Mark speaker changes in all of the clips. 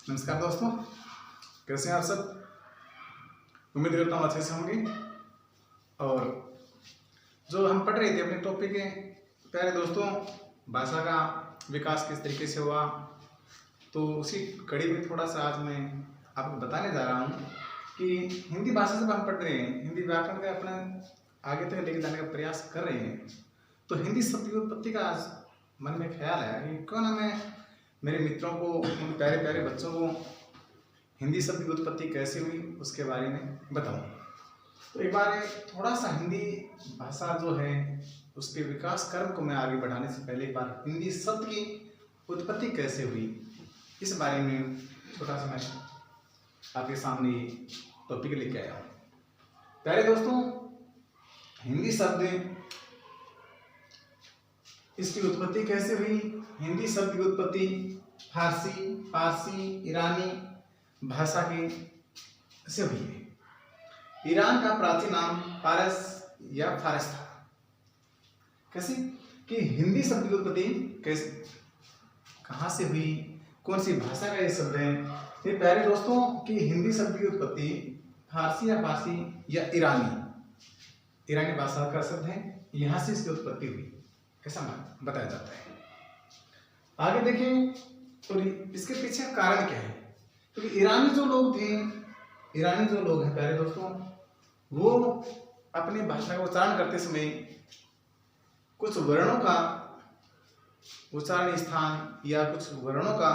Speaker 1: नमस्कार दोस्तों, कैसे हैं आप सब। उम्मीद करता हूँ अच्छे से होंगे। और जो हम पढ़ रहे थे अपने टॉपिक के, प्यारे दोस्तों, भाषा का विकास किस तरीके से हुआ, तो उसी कड़ी में थोड़ा सा आज मैं आपको बताने जा रहा हूँ कि हिंदी भाषा जब हम पढ़ रहे हैं, हिंदी व्याकरण का अपना आगे तक लेके जाने का प्रयास कर रहे हैं, तो हिंदी शब्द की उत्पत्ति का आज मन में ख्याल आया कि क्यों ना मैं मेरे मित्रों को, उन प्यारे प्यारे बच्चों को हिंदी शब्द की उत्पत्ति कैसे हुई उसके बारे में बताऊं। तो एक बार थोड़ा सा हिंदी भाषा जो है उसके विकास क्रम को मैं आगे बढ़ाने से पहले एक बार हिंदी शब्द की उत्पत्ति कैसे हुई इस बारे में छोटा सा मैं आपके सामने टॉपिक लेके आया हूँ। प्यारे दोस्तों, हिंदी शब्द इसकी उत्पत्ति कैसे हुई। हिंदी शब्द की उत्पत्ति फारसी, पारसी, ईरानी भाषा के से हुई है। ईरान का प्राचीन नाम पारस या फारस था। कैसे कि हिंदी शब्द की उत्पत्ति कैसे, कहाँ से हुई, कौन सी भाषा का ये शब्द है। ये प्यारे दोस्तों कि हिंदी शब्द की उत्पत्ति फारसी या पारसी या ईरानी भाषा का शब्द है, यहाँ से इसकी उत्पत्ति हुई ऐसा बताया जाता है। आगे देखें तो इसके पीछे कारण क्या है। क्योंकि तो ईरानी जो लोग हैं प्यारे दोस्तों, वो अपनी भाषा का उच्चारण करते समय कुछ वर्णों का उच्चारण स्थान या कुछ वर्णों का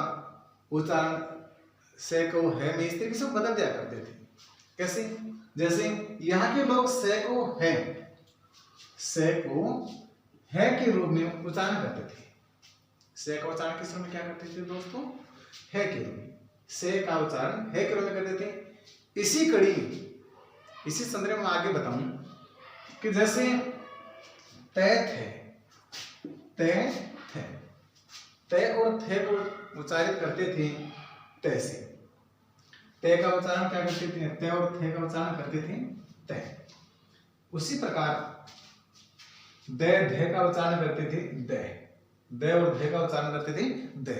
Speaker 1: उच्चारण से को है में इस तरीके से बदल दिया करते थे। कैसे, जैसे यहाँ के लोग से को है के रूप में उच्चारण करते थे। से का उच्चारण किस रूप में क्या करते थे दोस्तों, है के रूप में। से का उच्चारण है के रूप में करते थे। इसी कड़ी में, इसी संदर्भ में आगे बताऊं कि जैसे तय और थे को उच्चारित करते थे तैसे। तय का उच्चारण क्या करते थे, तय और थे का उच्चारण करते थे तय। उसी प्रकार दे का उच्चारण करते थे दे और धे का उच्चारण करते थे दे।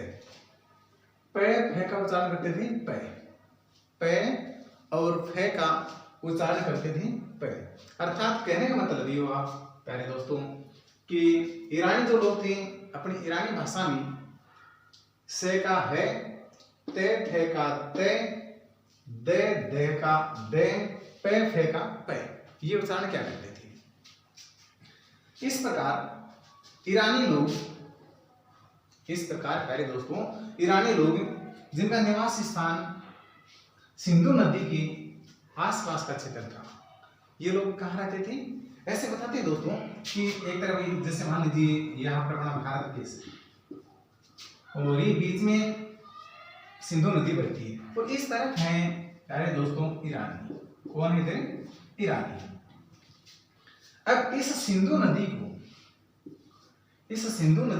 Speaker 1: फे का उच्चारण करते थे पे और फे का उच्चारण करते थे पे। अर्थात कहने का मतलब ये हुआ प्यारे दोस्तों कि ईरानी जो लोग थे अपनी ईरानी भाषा में से का है, थे का ते, दे का दे, पे फे का पे, ये उच्चारण क्या करते थे। इस प्रकार प्यारे दोस्तों ईरानी लोग जिनका निवास स्थान सिंधु नदी के आसपास का क्षेत्र था, ये लोग कहाँ रहते थे। ऐसे बताते हैं दोस्तों कि एक तरफ जैसे मान लीजिए यहाँ पर अपना भारत देश और ये बीच में सिंधु नदी बहती है और इस तरफ है प्यारे दोस्तों ईरानी। कौन है इधर, ईरानी। अब इस सिंधु नदी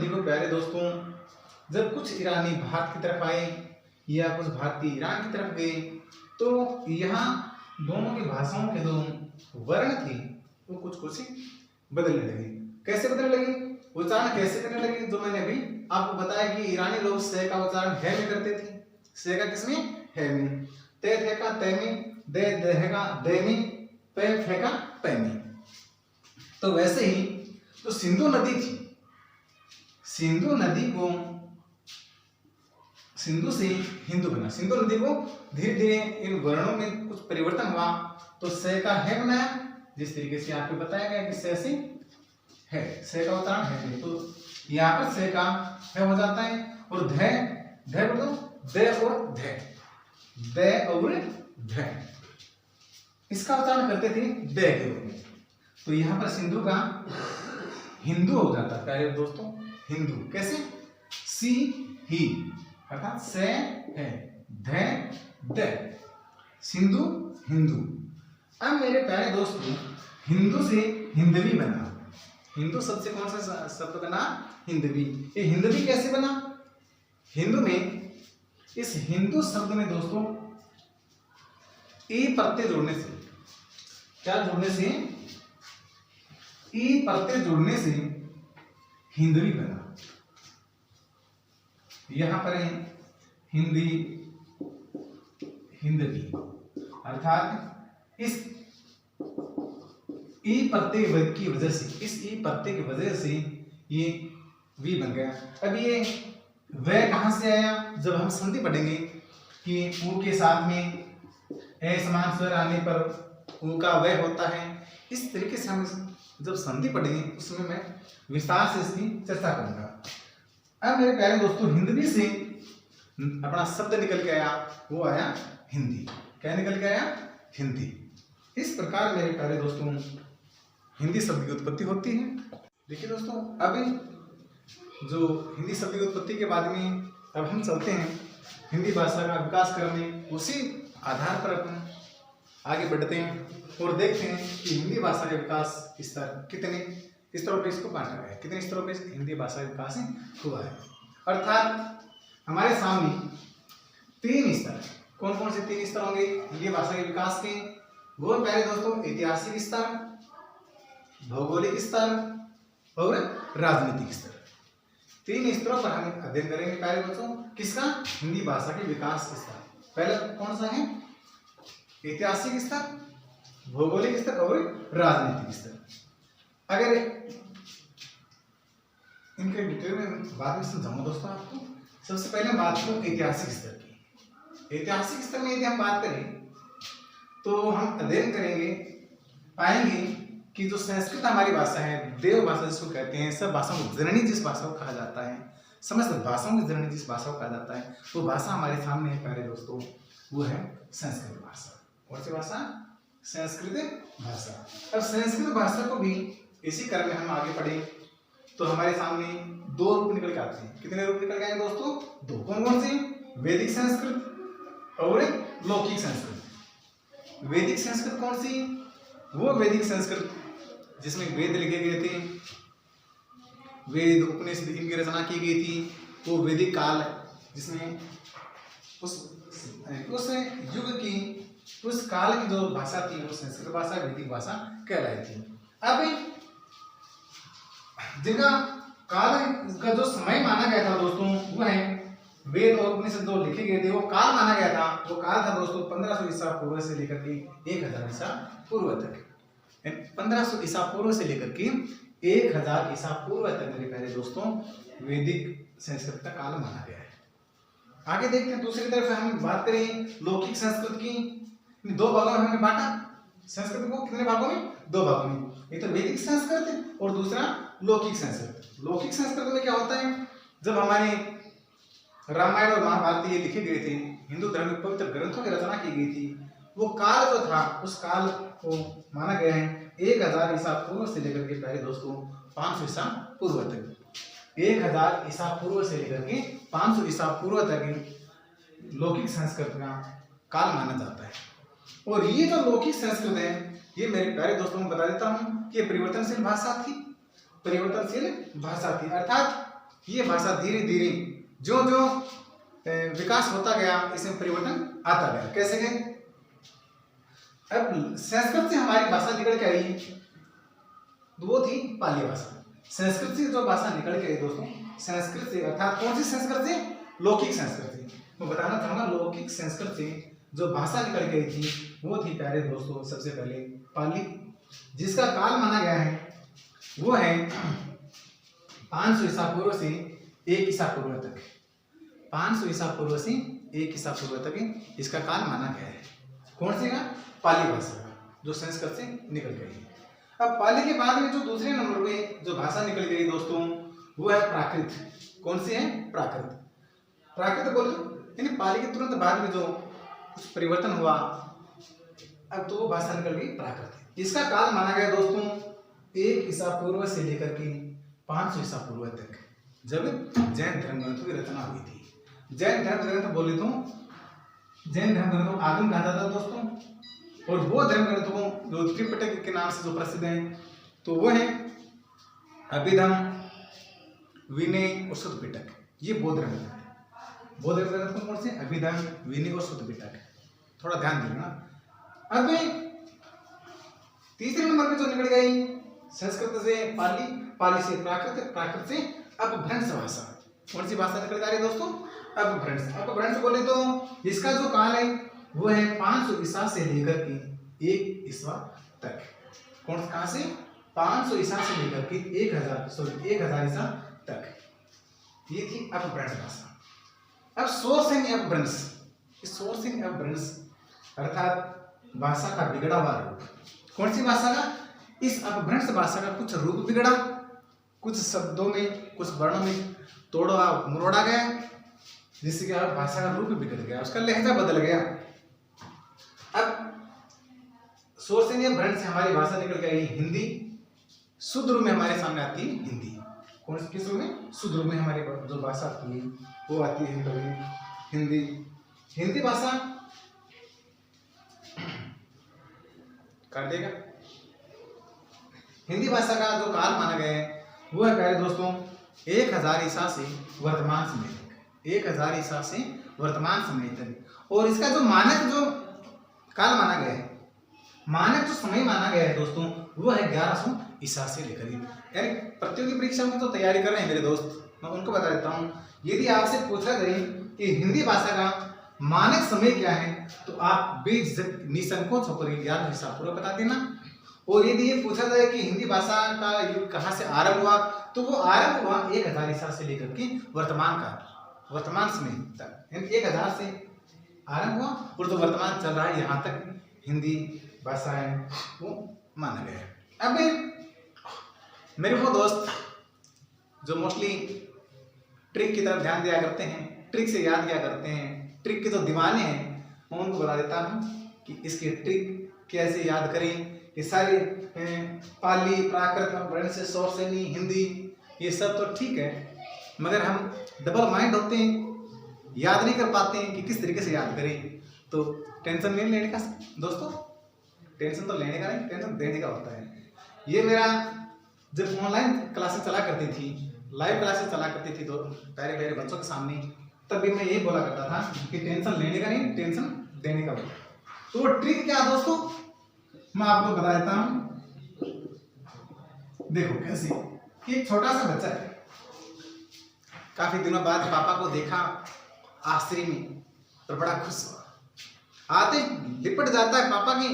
Speaker 1: को प्यारे दोस्तों जब कुछ ईरानी भारत की तरफ आए या कुछ भारतीय ईरान की तरफ गए, तो यहाँ दोनों की भाषाओं के जो वर्ण थे वो कुछ बदलने लगे। कैसे बदलने लगे, उच्चारण कैसे करने लगे, जो मैंने अभी आपको बताया कि ईरानी लोग से का उच्चारण है में करते थे। से का किसमें, है में। ते थे का ते में, दे का दे में, पे फे का पे में। तो वैसे ही तो सिंधु नदी थी, सिंधु से हिंदू बना। सिंधु नदी को धीरे धीरे इन वर्णों में कुछ परिवर्तन हुआ तो से का है बनाया, जिस तरीके से आपको बताया गया कि से है, से का उच्चारण है, तो यहाँ पर से का है हो जाता है। और धे बोलो दे और धे, इसका उच्चारण करते थे दे के रूप में। तो यहाँ पर सिंधु का हिंदू हो जाता है प्यारे दोस्तों, हिंदू। कैसे, सी ही अर्थात से है, दे सिंधु हिंदू। अब मेरे प्यारे दोस्तों हिंदू से हिंदवी बना। हिंदू शब्द से कौन सा शब्द बना, हिंदवी। ये हिंदवी कैसे बना, हिंदू में, इस हिंदू शब्द में दोस्तों ई प्रत्यय जोड़ने से, क्या जोड़ने से, ई प्रत्यय जोड़ने से हिंदवी बना। यहाँ पर है हिंदी, हिंदवी, अर्थात इस ई प्रत्यय की वजह से, इस ई प्रत्यय की वजह से ये वी बन गया। अब ये वह कहां से आया? जब हम संधि पढ़ेंगे कि ऊ के साथ में ए समान स्वर आने पर ऊ का वह होता है, इस तरीके से हम जब संधि पढ़ेंगे उसमें मैं विस्तार से इसकी चर्चा करूंगा। अब मेरे प्यारे दोस्तों, हिंदवी से अपना शब्द निकल के आया, वो आया हिंदी। क्या निकल के आया? हिंदी। इस प्रकार मेरे प्यारे दोस्तों हिंदी शब्द की उत्पत्ति होती है। देखिए दोस्तों, अभी जो हिंदी शब्द की उत्पत्ति के बाद में अब हम चलते हैं हिंदी भाषा का विकास क्रम में, उसी आधार पर अपन आगे बढ़ते हैं और देखते हैं कि हिंदी भाषा का विकास स्तर कितने स्तरों पे इसको बांटा गया है, कितने स्तरों पे हिंदी भाषा का विकास हुआ है। अर्थात हमारे सामने 3 स्तर, कौन कौन से 3 स्तर होंगे हिंदी भाषा के विकास के? वो प्यारे दोस्तों ऐतिहासिक स्तर, भौगोलिक स्तर और राजनीतिक स्तर। 3 स्तरों पर हम अध्ययन करेंगे प्यारे बच्चों, किसका? हिंदी भाषा के विकास स्तर। पहला कौन सा है? ऐतिहासिक स्तर, भौगोलिक स्तर और राजनीतिक स्तर। अगर इनके डिटेल में बाद में समझाऊंगा दोस्तों आपको। सबसे पहले बात करूं ऐतिहासिक स्तर की। ऐतिहासिक स्तर में यदि हम बात करें तो हम अध्ययन करेंगे, पाएंगे कि जो संस्कृत हमारी भाषा है, देव भाषा जिसको कहते हैं, सब भाषाओं की जननी जिस भाषा को कहा जाता है, समस्त भाषाओं की जननी जिस भाषा को कहा जाता है, वो भाषा हमारे सामने है प्यारे दोस्तों, वो है संस्कृत भाषा। कौन सी भाषा? संस्कृत भाषा। अब संस्कृत भाषा को भी इसी क्रम में हम आगे पढ़े तो हमारे सामने 2 रूप निकल के आते हैं। कितने रूप निकल गए दोस्तों? 2। कौन कौन से? वैदिक संस्कृत और लौकिक संस्कृत। वैदिक संस्कृत कौन सी? वो वैदिक संस्कृत जिसमें वेद लिखे गए थे, वेद उपनिषद इनकी रचना की गई थी, वो वैदिक काल जिसमें उस युग की, उस काल की जो भाषा थी वो संस्कृत भाषा, वैदिक भाषा कहलाई थी। अब जिनका काल का जो समय माना गया था दोस्तों, वो है वेद और उपनिषद जो लिखे गए थे, वो काल माना गया था। वो काल था दोस्तों 1500 ईसा पूर्व से लेकर के 1000 ईसा पूर्व तक। 1500 ईसा पूर्व से लेकर के 1000 ईसा पूर्व तक मेरे प्यारे दोस्तों वैदिक संस्कृत का काल माना गया है। आगे देखते हैं, दूसरी तरफ हम बात करें लौकिक संस्कृत की। 2 भागों में हमने बांटा संस्कृत को। कितने भागों में? 2 भागों में। एक तो वैदिक संस्कृत और दूसरा लौकिक संस्कृत। लौकिक संस्कृत में क्या होता है? जब हमारे रामायण और महाभारत ये लिखे गए थे, हिंदू धर्म के पवित्र ग्रंथों की रचना की गई थी, वो काल जो था उस काल को माना गया है 1000 ईसा पूर्व से लेकर के प्यारे दोस्तों 500 ईसा पूर्व तक। 1000 ईसा पूर्व से लेकर के 500 ईसा पूर्व तक लौकिक संस्कृत का काल माना जाता है। और ये जो लौकिक संस्कृत है, ये मेरे प्यारे दोस्तों को बता देता हूँ कि परिवर्तनशील भाषा थी, परिवर्तनशील भाषा थी। अर्थात ये भाषा धीरे धीरे जो जो विकास होता गया, इसमें परिवर्तन आता गया। कैसे गए? अब संस्कृत से हमारी भाषा निकल के आई, वो थी पाली भाषा। संस्कृत से जो भाषा निकल के आई दोस्तों, संस्कृत से, अर्थात कौन सी संस्कृत से? लौकिक संस्कृत से। मैं बताना चाहूंगा, लौकिक संस्कृत से जो भाषा निकल के आई थी वो थी प्यारे दोस्तों सबसे पहले पाली, जिसका काल माना गया है वो है 500 ईसा पूर्व से 1 ईसा पूर्व तक। 500 ईसा पूर्व से 1 ईसा पूर्व तक इसका काल माना गया है। कौन सी का? पाली भाषा का, जो संस्कृत से निकल गई। अब पाली के बाद में जो दूसरे नंबर पे जो भाषा निकल गई दोस्तों, वो है प्राकृत। कौन सी है? प्राकृत। प्राकृत बोलो यानी पाली के तुरंत बाद में जो कुछ परिवर्तन हुआ, अब तो वो भाषा निकल गई प्राकृत। इसका काल माना गया दोस्तों 1 ईसा पूर्व से लेकर के 500 ईसा पूर्व तक, जब जैन धर्म ग्रंथों की रचना हुई थी। जैन धर्म ग्रंथ बोले तो जैन धर्म ग्रंथों आगम कहा जाता है दोस्तों, और वो धर्म ग्रंथों को जो त्रिपिटक के नाम से जो प्रसिद्ध हैं, तो वो है अभिधम, विनय और शुद्ध पिटक। ये बौद्ध धर्म ग्रंथ है। बौद्ध धर्म ग्रंथ कौन से? अभिधम, विनय और शुद्ध पिटक। थोड़ा ध्यान देना। अब तीसरे नंबर पे जो निकल गई संस्कृत से पाली, पाली से प्राकृत, प्राकृत से अपभ्रंश भाषा। कौन सी भाषा निकल के आ रही है दोस्तों? अपभ्रंश। अपभ्रंश बोले तो इसका जो काल है वो है 500 ईसा से लेकर के 1 ईसा तक। कौन कहां से? 500 ईसा से लेकर के 1000 ईसा तक। ये थी अपभ्रंश भाषा। अब सोर्सिंग अपभ्रंश। सोर्सिंग अपभ्रंश अर्थात भाषा का बिगड़ा हुआ रूप। कौन सी भाषा का? इस अपभ्रंश भाषा का कुछ रूप बिगड़ा, कुछ शब्दों में, कुछ वर्णों में तोड़ा मरोड़ा गया, जिससे कि भाषा का रूप बिगड़ गया, उसका लहजा बदल गया। अब सोर्सिंग अपभ्रंश से हमारी भाषा निकल के आई हिंदी। शुद्ध रूप में हमारे सामने आती है हिंदी। कौन किस रूप में? शुद्ध रूप में हमारी जो भाषा आती है वो आती है हिंदी। हिंदी भाषा कर देगा। हिंदी भाषा का जो काल माना गया है वो है प्यारे दोस्तों 1000 ईसा से वर्तमान समय तक। 1000 ईसा से वर्तमान समय तक। और इसका जो मानक जो काल माना गया है, मानक जो समय माना गया है दोस्तों, वो है 1100 ईसा से लेकर। यानी प्रतियोगी परीक्षा में तो तैयारी कर रहे हैं मेरे दोस्त, मैं उनको बता देता हूँ। यदि आपसे पूछा जाए कि हिंदी भाषा का मानक समय क्या है, तो आप निसंकोच होकर 1100 ईसा पूरा बता देना। और यदि ये पूछा जाए कि हिंदी भाषा का युग कहाँ से आरंभ हुआ, तो वो आरंभ हुआ 1000 ईसा से लेकर के वर्तमान समय तक। 1000 से आरंभ हुआ और जो वर्तमान चल रहा है यहाँ तक हिंदी भाषा है वो माना गया है। अब मेरे वो दोस्त जो मोस्टली ट्रिक की तरफ ध्यान दिया करते हैं, ट्रिक से याद किया करते हैं, ट्रिक के जो दीवाने हैं, मैं उनको बता देता हूँ कि इसके ट्रिक कैसे याद करें। ये सारे पाली, प्राकृत, अपभ्रंश, सोर्सिंग, हिंदी, ये सब तो ठीक है, मगर हम डबल माइंड होते हैं, याद नहीं कर पाते हैं कि किस तरीके से याद करें। तो टेंशन नहीं लेने का दोस्तों, टेंशन तो लेने का नहीं, टेंशन देने का होता है। ये मेरा जब ऑनलाइन क्लासेस चला करती थी, लाइव क्लासेस चला करती थी तो प्यारे प्यारे बच्चों के सामने, तब भी मैं यही बोला करता था कि टेंशन लेने का नहीं, टेंशन देने का होता। तो वो ट्रिक क्या दोस्तों, मैं आपको बता देता हूं। देखो कैसे कि एक छोटा सा बच्चा है, काफी दिनों बाद पापा को देखा आश्रम में तो बड़ा खुश हुआ। आते लिपट जाता है पापा की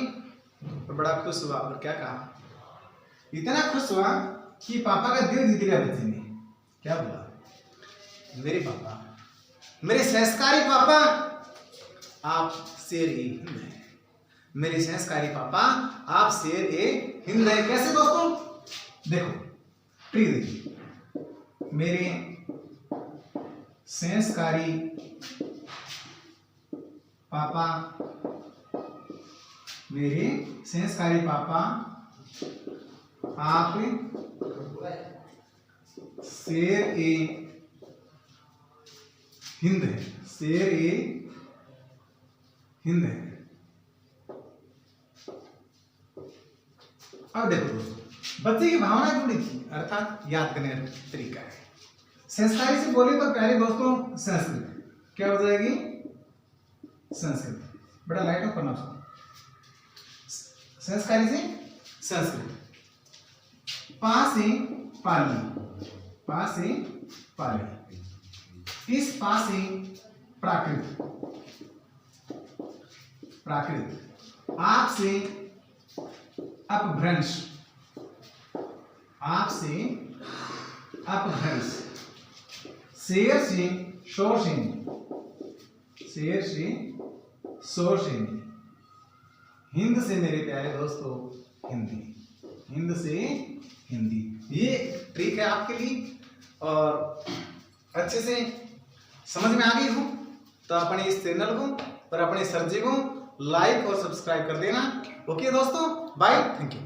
Speaker 1: तो बड़ा खुश हुआ और क्या कहा, इतना खुश हुआ कि पापा का दिल जीत लिया बच्चे ने। क्या बोला? मेरे पापा, मेरे संस्कारी पापा, आप शेर ए हिंद है। मेरे संस्कारी पापा, आप शेर ए हिंद है। कैसे दोस्तों? देखो ट्रिक देखिए, मेरे संस्कारी पापा, मेरे संस्कारी पापा, आप शेर ए हिंद है। शेर ए हिंद है। अब देखो दोस्तों, बच्चे की भावना जुड़ी थी, अर्थात याद करने का तरीका है। संस्कारी से बोले तो प्यारे दोस्तों संस्कृत क्या हो जाएगी? संस्कृत। बड़ा लाइट ऑफ करना उसको। संस्कारी से संस्कृत। पा से पाली, पा से पाली। इस पा से प्राकृत, प्राकृत। आप से अपभ्रंश, आप से अपभ्रंश। शेर से शोरसेनी, शेर से शोरसेनी। हिंद से मेरे प्यारे दोस्तों हिंदी, हिंद से हिंदी। ये ट्रिक है आपके लिए और अच्छे से समझ में आ गई हो तो अपने इस चैनल को और अपने सर जी को लाइक और सब्सक्राइब कर देना। ओके दोस्तों, बाय, थैंक यू।